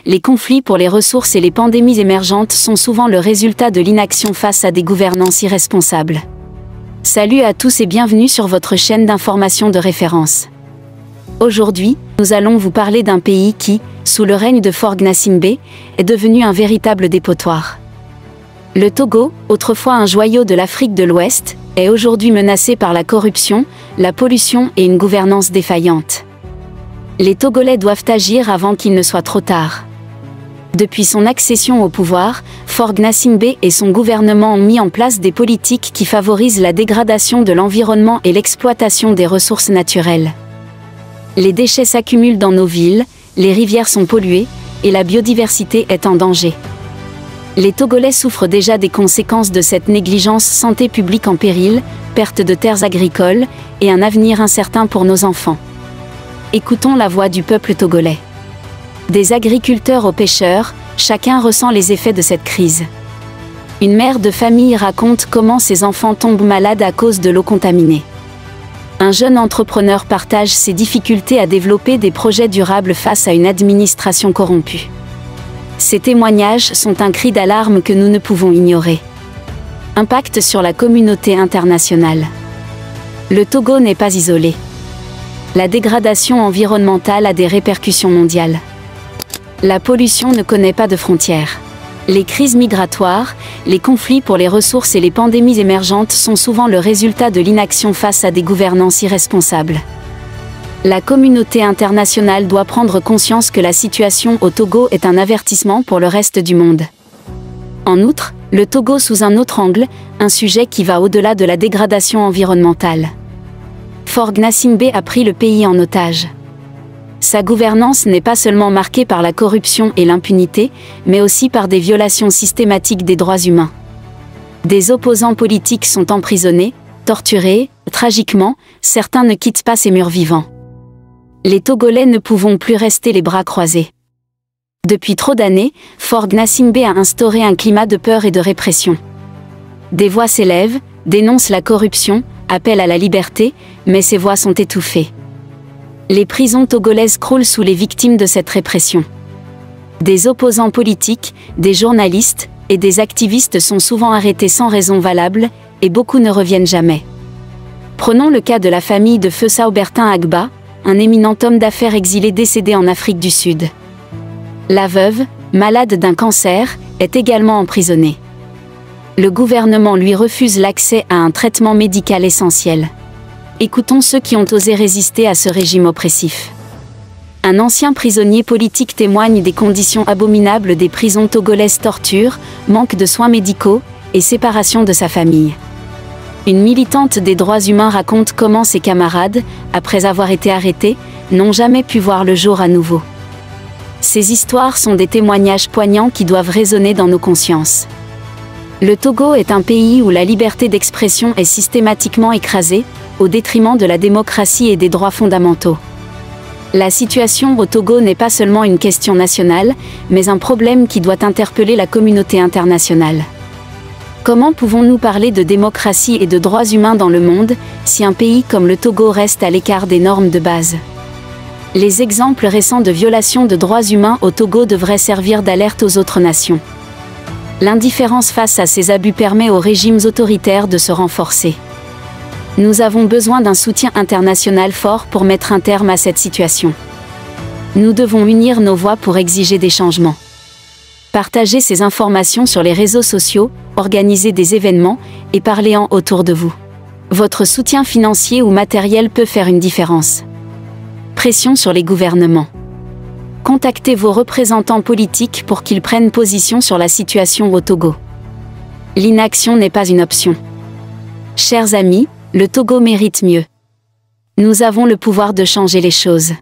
les conflits pour les ressources et les pandémies émergentes sont souvent le résultat de l'inaction face à des gouvernances irresponsables. Salut à tous et bienvenue sur votre chaîne d'information de référence. Aujourd'hui, nous allons vous parler d'un pays qui, sous le règne de Faure Gnassingbé, est devenu un véritable dépotoir. Le Togo, autrefois un joyau de l'Afrique de l'Ouest, est aujourd'hui menacé par la corruption, la pollution et une gouvernance défaillante. Les Togolais doivent agir avant qu'il ne soit trop tard. Depuis son accession au pouvoir, Faure Gnassingbé et son gouvernement ont mis en place des politiques qui favorisent la dégradation de l'environnement et l'exploitation des ressources naturelles. Les déchets s'accumulent dans nos villes, les rivières sont polluées, et la biodiversité est en danger. Les Togolais souffrent déjà des conséquences de cette négligence, santé publique en péril, perte de terres agricoles, et un avenir incertain pour nos enfants. Écoutons la voix du peuple togolais. Des agriculteurs aux pêcheurs, chacun ressent les effets de cette crise. Une mère de famille raconte comment ses enfants tombent malades à cause de l'eau contaminée. Un jeune entrepreneur partage ses difficultés à développer des projets durables face à une administration corrompue. Ces témoignages sont un cri d'alarme que nous ne pouvons ignorer. Impact sur la communauté internationale. Le Togo n'est pas isolé. La dégradation environnementale a des répercussions mondiales. La pollution ne connaît pas de frontières. Les crises migratoires, les conflits pour les ressources et les pandémies émergentes sont souvent le résultat de l'inaction face à des gouvernances irresponsables. La communauté internationale doit prendre conscience que la situation au Togo est un avertissement pour le reste du monde. En outre, le Togo sous un autre angle, un sujet qui va au-delà de la dégradation environnementale. Faure Gnassingbé a pris le pays en otage. Sa gouvernance n'est pas seulement marquée par la corruption et l'impunité, mais aussi par des violations systématiques des droits humains. Des opposants politiques sont emprisonnés, torturés, tragiquement, certains ne quittent pas ces murs vivants. Les Togolais ne pouvons plus rester les bras croisés. Depuis trop d'années, Faure Gnassingbé a instauré un climat de peur et de répression. Des voix s'élèvent, dénoncent la corruption, appellent à la liberté, mais ces voix sont étouffées. Les prisons togolaises croulent sous les victimes de cette répression. Des opposants politiques, des journalistes et des activistes sont souvent arrêtés sans raison valable, et beaucoup ne reviennent jamais. Prenons le cas de la famille de feu Saubertin Agba, un éminent homme d'affaires exilé décédé en Afrique du Sud. La veuve, malade d'un cancer, est également emprisonnée. Le gouvernement lui refuse l'accès à un traitement médical essentiel. Écoutons ceux qui ont osé résister à ce régime oppressif. Un ancien prisonnier politique témoigne des conditions abominables des prisons togolaises: torture, manque de soins médicaux et séparation de sa famille. Une militante des droits humains raconte comment ses camarades, après avoir été arrêtés, n'ont jamais pu voir le jour à nouveau. Ces histoires sont des témoignages poignants qui doivent résonner dans nos consciences. Le Togo est un pays où la liberté d'expression est systématiquement écrasée, au détriment de la démocratie et des droits fondamentaux. La situation au Togo n'est pas seulement une question nationale, mais un problème qui doit interpeller la communauté internationale. Comment pouvons-nous parler de démocratie et de droits humains dans le monde, si un pays comme le Togo reste à l'écart des normes de base? Les exemples récents de violations de droits humains au Togo devraient servir d'alerte aux autres nations. L'indifférence face à ces abus permet aux régimes autoritaires de se renforcer. Nous avons besoin d'un soutien international fort pour mettre un terme à cette situation. Nous devons unir nos voix pour exiger des changements. Partagez ces informations sur les réseaux sociaux, organisez des événements et parlez-en autour de vous. Votre soutien financier ou matériel peut faire une différence. Pression sur les gouvernements. Contactez vos représentants politiques pour qu'ils prennent position sur la situation au Togo. L'inaction n'est pas une option. Chers amis, le Togo mérite mieux. Nous avons le pouvoir de changer les choses.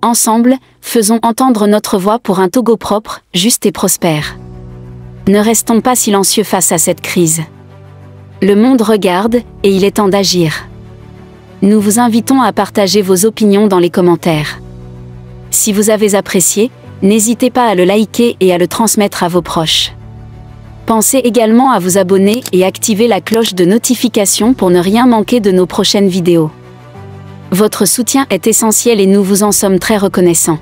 Ensemble, faisons entendre notre voix pour un Togo propre, juste et prospère. Ne restons pas silencieux face à cette crise. Le monde regarde, et il est temps d'agir. Nous vous invitons à partager vos opinions dans les commentaires. Si vous avez apprécié, n'hésitez pas à le liker et à le transmettre à vos proches. Pensez également à vous abonner et activer la cloche de notification pour ne rien manquer de nos prochaines vidéos. Votre soutien est essentiel et nous vous en sommes très reconnaissants.